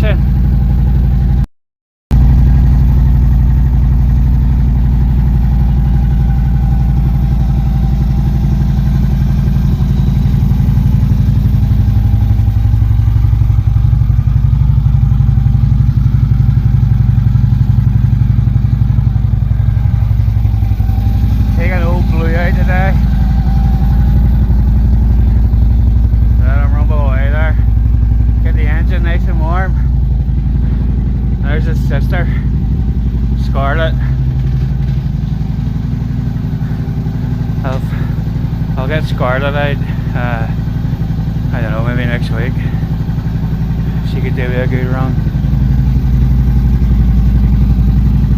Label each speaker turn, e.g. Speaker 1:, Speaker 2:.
Speaker 1: washing. Take an old blue out today. Let him rumble away there. Get the engine nice and warm. There's his sister, Scarlett. I'll get Scarlett out. I don't know, maybe next week. She could do me a good run.